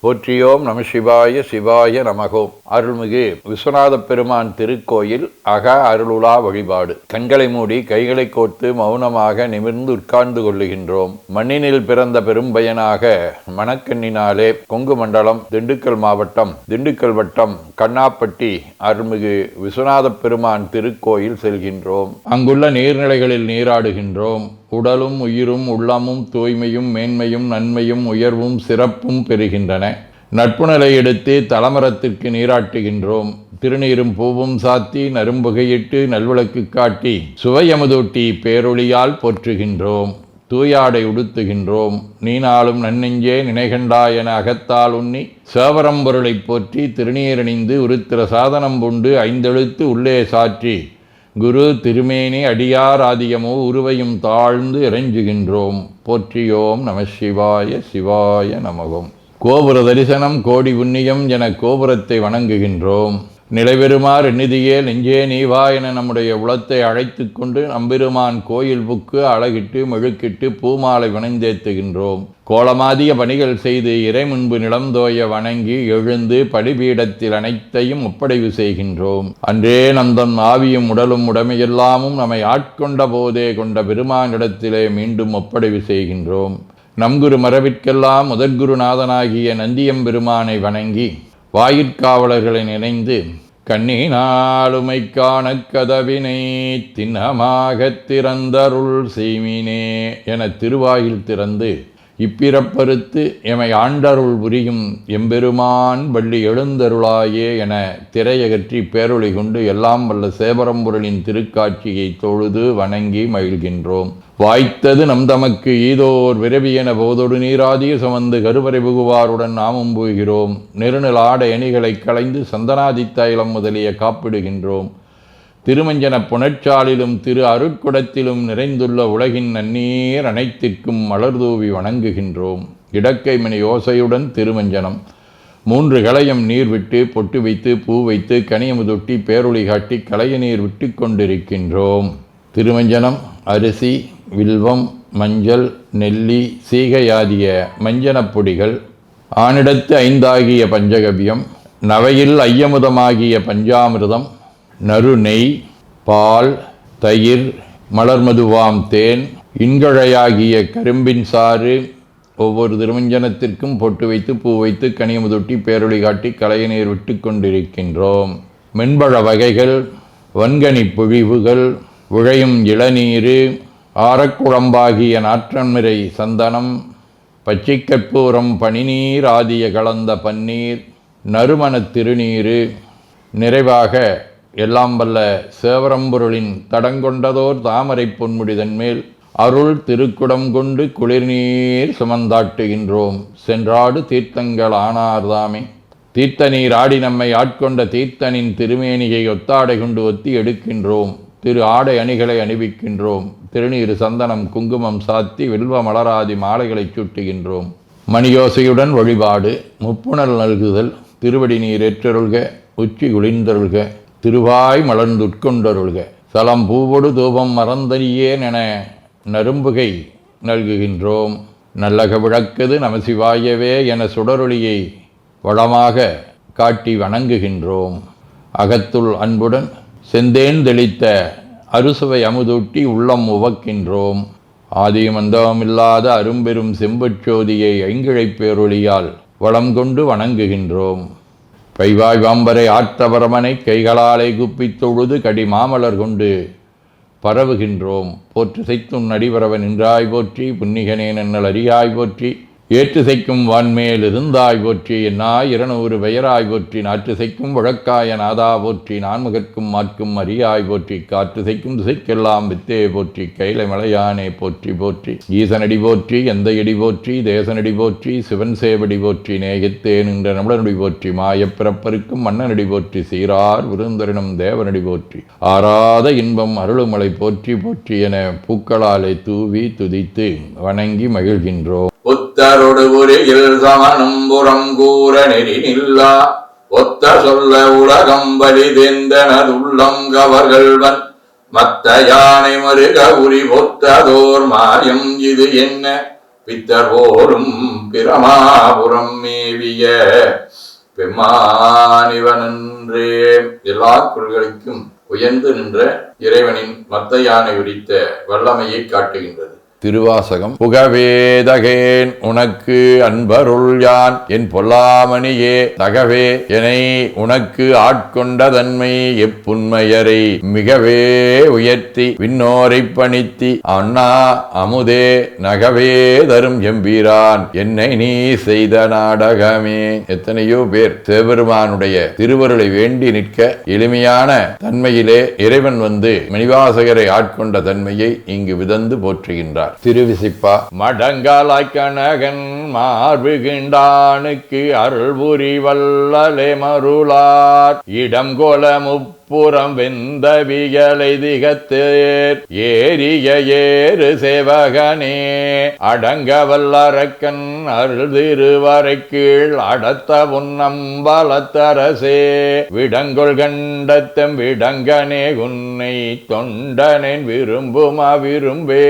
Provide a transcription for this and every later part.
போற்றியோம் நம சிவாய சிவாய நமகோம். அருள்மிகு விஸ்வநாத பெருமான் திருக்கோயில் அக அருளுலா வழிபாடு. கண்களை மூடி கைகளை கோர்த்து மௌனமாக நிமிர்ந்து உட்கார்ந்து கொள்ளுகின்றோம். மண்ணினில் பிறந்த பெரும்பயனாக மணக்கண்ணினாலே கொங்கு மண்டலம், திண்டுக்கல் மாவட்டம், திண்டுக்கல் வட்டம், கண்ணாப்பட்டி அருள்மிகு விஸ்வநாத பெருமான் திருக்கோயில் செல்கின்றோம். அங்குள்ள நீர்நிலைகளில் நீராடுகின்றோம். உடலும் உயிரும் உள்ளமும் தூய்மையும் மேன்மையும் நன்மையும் உயர்வும் சிறப்பும் பெறுகின்றன. நட்புணலை எடுத்து தலமரத்திற்கு நீராட்டுகின்றோம். திருநீரும் பூவும் சாத்தி நரும்புகையிட்டு நல்விளக்கு காட்டி சுவையமுதூட்டி பேரொளியால் போற்றுகின்றோம். தூயாடை உடுத்துகின்றோம். நீனாலும் நன்னெஞ்சே நினைகண்டா என அகத்தால் உண்ணி சேவரம் பொருளை போற்றி திருநீரணிந்து உருத்திர சாதனம் பூண்டு ஐந்தெழுத்து உள்ளே சாற்றி குரு திருமேனி அடியார் ஆதியமோ உருவையும் தாழ்ந்து இறைஞ்சுகின்றோம். போற்றியோம் நம சிவாய சிவாய நமகோம். கோபுர தரிசனம் கோடி புண்ணியம் என கோபுரத்தை வணங்குகின்றோம். நிலைபெறுமாறு எண்ணிதியே நெஞ்சே நீவா என நம்முடைய உளத்தை அழைத்து கொண்டு நம்பெருமான் கோயில் புக்கு அழகிட்டு மெழுக்கிட்டு பூமாலை வணந்தேத்துகின்றோம். கோலமாதிய பணிகள் செய்து இறை முன்பு நிலந்தோய வணங்கி எழுந்து பலிபீடத்தில் அனைத்தையும் ஒப்படைவு செய்கின்றோம். அன்றே நந்தன் ஆவியும் உடலும் உடமையெல்லாமும் நம்மை ஆட்கொண்ட போதே கொண்ட பெருமானிடத்திலே மீண்டும் ஒப்படைவு செய்கின்றோம். நம்குரு மரபிற்கெல்லாம் முதற்குருநாதனாகிய நந்தியம்பெருமானை வணங்கி வாயிற்காவலர்களை நினைந்து கண்ணினாலுமை காண கதவினை திண்ணமாகத் திறந்தருள் செய்மினே என திருவாயில் திறந்து இப்பிறப்பறுத்து எமை ஆண்டருள் புரியும் எம்பெருமான் வள்ளி எழுந்தருளாயே என திரையகற்றி பேரொளி கொண்டு எல்லாம் வல்ல சேவரம்பொருளின் திருக்காட்சியை தொழுது வணங்கி மகிழ்கின்றோம். வாய்த்தது நம் தமக்கு ஈதோர் விரவியென போதொடு நீராதிய சுமந்து கருவறை புகுவாருடன் நாமும் போகிறோம். நெருநில ஆடை அணிகளை களைந்து சந்தனாதி தைலம் முதலிய காப்பிடுகின்றோம். திருமஞ்சன புனச்சாலிலும் திரு அருட்குடத்திலும் நிறைந்துள்ள உலகின் நன்னீர் அனைத்திற்கும் மலர்தூவி வணங்குகின்றோம். இடக்கை மணி ஓசையுடன் திருமஞ்சனம் 3 களையம் நீர் விட்டு பொட்டு வைத்து பூ வைத்து கனியமுதொட்டி பேரொளி காட்டி களைய நீர் விட்டு கொண்டிருக்கின்றோம். திருமஞ்சனம் அரிசி, வில்வம், மஞ்சள், நெல்லி, சீகையாதிய மஞ்சனப் பொடிகள், ஆனிடத்து 5 ஆகிய பஞ்சகவியம், நவையில் ஐயமுதமாகிய பஞ்சாமிர்தம், நறு நெய், பால், தயிர், மலர்மதுவாம் தேன், இன்கழையாகிய கரும்பின் சாறு, ஒவ்வொரு திருமஞ்சனத்திற்கும் பொட்டு வைத்து பூ வைத்து கனியமுதொட்டி பேரொளி காட்டி களைய நீர் விட்டு கொண்டிருக்கின்றோம். மென்பழ வகைகள், வன்கனி பொழிவுகள், உழையும் இளநீர், ஆரக்குழம்பாகிய நாற்றன்மிரை சந்தனம், பச்சை கற்பூரம், பனிநீர் ஆதிய கலந்த பன்னீர், நறுமணத் திருநீர், நிறைவாக எல்லாம் வல்ல சேவரம்பொருளின் தடங்கொண்டதோர் தாமரை பொன்முடிதன் மேல் அருள் திருக்குடம் கொண்டு குளிர்நீர் சுமந்தாட்டுகின்றோம். சென்றாடு தீர்த்தங்கள் ஆனார்தாமே. தீர்த்த நீர் ஆடி நம்மை ஆட்கொண்ட தீர்த்தனின் திருமேனியை ஒத்தாடை கொண்டு ஒத்தி எடுக்கின்றோம். திரு ஆடை அணிகளை அணிவிக்கின்றோம். திருநீர் சந்தனம் குங்குமம் சாத்தி வில்வ மலராதி மாலைகளை சூட்டுகின்றோம். மணியோசையுடன் வழிபாடு. முப்புணல் நல்குதல். திருவடி நீர் ஏற்றருள்க, உச்சி குளிர்ந்தருள்க, திருவாய் மலர்ந்துட்கொண்டருள்க, சலம் பூவொடு தூபம் மறந்தறியேன் என நரும்புகை நல்குகின்றோம். நல்லக விளக்குது நமசிவாயவே என சுடரொளியை வளமாக காட்டி வணங்குகின்றோம். அகத்துள் அன்புடன் செந்தேன் தெளித்த அறுசுவை அமுதூட்டி உள்ளம் உவக்கின்றோம். ஆதியும் அந்தமில்லாத அரும்பெரும் செம்புச்சோதியை ஐங்கிழைப் பேரொளியால் வளம் கொண்டு வணங்குகின்றோம். கைவாய் வாம்பரை ஆற்றவரமனை கைகளாலே குப்பித் தொழுது கடி மாமலர் கொண்டு பரவுகின்றோம். போற்று செய்த்தும் நடிபரவன் நின்றாய் போற்றி, புன்னிகனே நன்னல் அறியாய் போற்றி, ஏற்று செய்க்கும் வான்மேல் இருந்தாய் போற்றி, என்னாய் 200 பெயராய் போற்றி, நாற்று செய்க்கும் வழக்காய நாதா போற்றி, நான்முகற்கும் மாற்கும் அறியாய் போற்றி, காற்று செய்க்கும் திசைக்கெல்லாம் வித்தே போற்றி, கைலை மலையானே போற்றி போற்றி, ஈசனடி போற்றி, எந்த எடி போற்றி, தேசனடி போற்றி, சிவன் சேவடி போற்றி, நேயத்தே நின்ற நம்மளனடி போற்றி, மாயப்பிறப்பருக்கும் மன்னனடி போற்றி, சீரார் விருந்தரினும் தேவனடி போற்றி, ஆராத இன்பம் அருளுமலை போற்றி போற்றி என பூக்களாலே தூவி துதித்து வணங்கி மகிழ்கின்றோம். புத்தரொடு உரையில் சமனும் புறம் கூற நெறி நில்லா ஒத்த சொல்ல உலகம் வலிதெந்தனதுள்ளம் கவர்கள்வன் மத்த யானை மருக உரி ஒத்ததோர் மாயம் இது என்ன பித்தர் போலும் பிரமாபுரம் மேவிய பெம்மானிவனன்றே. எல்லா குரல்களுக்கும் உயர்ந்து நின்ற இறைவனின் மத்த யானை உரித்த வல்லமையை காட்டுகின்றது. திருவாசகம். புகவேதகேன் உனக்கு அன்பருள் யான் என் பொல்லாமணியே தகவே எனை உனக்கு ஆட்கொண்ட தன்மை எப்புண்மையரை மிகவே உயர்த்தி விண்ணோரை பணித்தி அண்ணா அமுதே நகவே தரும் எம்பீரான் என்னை நீ செய்த நாடகமே. எத்தனையோ பேர் சிவபெருமானுடைய திருவருளை வேண்டி நிற்க எளிமையான தன்மையிலே இறைவன் வந்து மணிவாசகரை ஆட்கொண்ட தன்மையை இங்கு விதந்து போற்றுகின்றார். திருவிசிப்பா. மடங்காலாய் கனகன் மார்புகின்றானுக்கு அருள் புரி வல்லலே மருளார் இடம் கோல புறம் வெந்த வியலை திகத்தேர் ஏரிய ஏறு சேவகனே அடங்க வல்லரக்கன் அருள் திருவரை கீழ் அடத்த உன்னம்பலத்தரசே விடங்கொள் கண்டத்தம் விடங்கனே உன்னை தொண்டனேன் விரும்புமா விரும்பே.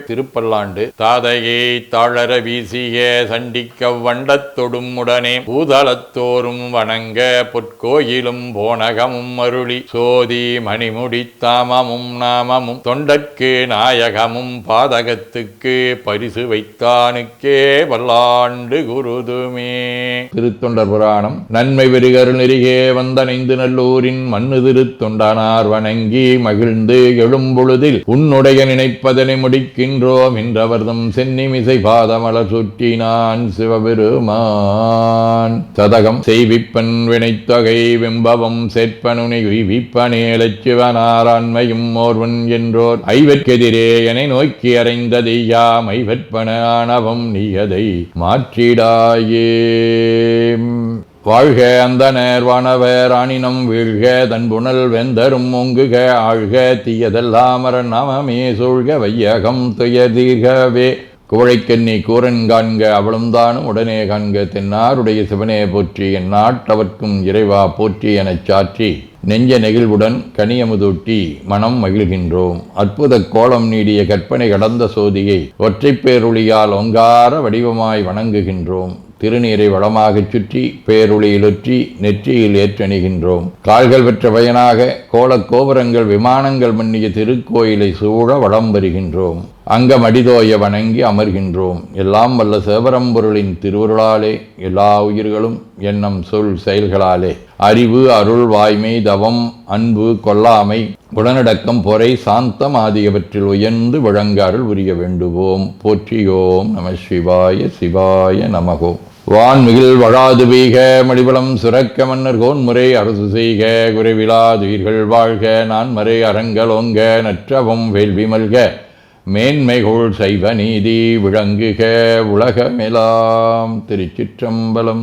திருப்பல்லாண்டு. தாதையை தாழர வீசிய சண்டிக்க வண்டத்தொடும் உடனே பூதலத்தோறும் வணங்க பொற்கோயிலும் போனகமும் அருளி சோதி மணிமுடி தாமமும் நாமமும் தொண்டற்கு நாயகமும் பாதகத்துக்கு பரிசு வைத்தானுக்கே வல்லாண்டு குருதுமே. திருத்தொண்டர் புராணம். நன்மை வெறுகரு நெறிகே வந்தனைந்து நல்லூரின் மண்ணு திருத்தொண்டனார் வணங்கி மகிழ்ந்து எழும்பொழுதில் உன்னுடைய நினைப்பதனை முடிக்கின்றோம் என்றவர்தம் சென்னிமிசை பாதமலர் சுற்றினான் சிவபெருமான். சதகம். செய்விப்பன் வினைத்தொகை வெம்பவம் சேர்ப்பனுனை விப்பனேலச்சிவனாரான்மையும் ஓர்வன் என்றோர் ஐவர்க்கெதிரே என நோக்கி அறைந்ததை யாம் ஐவற்பன ஆணவம் நீயதை மாற்றிடாயே. வாழ்க அந்தனர் வானவர் ஆணினம் வீழ்க தன்புணல் வெந்தரும் ஒங்குக ஆழ்க தீயதெல்லாம் நாமமே சூழ்க வையகம் துயதீர்கவே. குவழைக்கண்ணி கூரன் காண்க அவளும் தானும் உடனே காண்க தென்னாருடைய சிவனே போற்றி என் நாட்டவர்க்கும் இறைவா போற்றி எனச் சாற்றி நெஞ்ச நெகிழ்வுடன் கனியமுதூட்டி மனம் மகிழ்கின்றோம். அற்புத கோலம் நீடிய கற்பனை கடந்த சோதியை ஒற்றைப் பேருளியால் ஒங்கார வடிவமாய் வணங்குகின்றோம். திருநீரை வளமாகச் சுற்றி பேருளியிலொற்றி நெற்றியில் ஏற்றணிகின்றோம். கால்கள் பெற்ற பயனாக கோலக் கோபுரங்கள் விமானங்கள் மன்னிய திருக்கோயிலை சூழ வளம் வருகின்றோம். அங்கம் அடிதோய வணங்கி அமர்கின்றோம். எல்லாம் வல்ல சிவபரம்பொருளின் திருவருளாலே எல்லா உயிர்களும் எண்ணம் சொல் செயல்களாலே அறிவு அருள் வாய்மை தவம் அன்பு கொல்லாமை குணநடக்கம் பொறை சாந்தம் ஆகியவற்றில் உயர்ந்து விளங்க அருள் புரிய வேண்டுவோம். போற்றியோம் நம சிவாய சிவாய நமகோம். வான்மிகில் வழாது வீக மடிவளம் சுரக்க மன்னர் கோன்முறை அரசு செய்க குறைவிலாதுயிர்கள் வாழ்க நான்மறை அறங்கலோங்க நற்றவம் வேள்வி மல்க மேன்மைகோள் சைவ நீதி விளங்குக உலகமெலாம். திருச்சிற்றம்பலம்.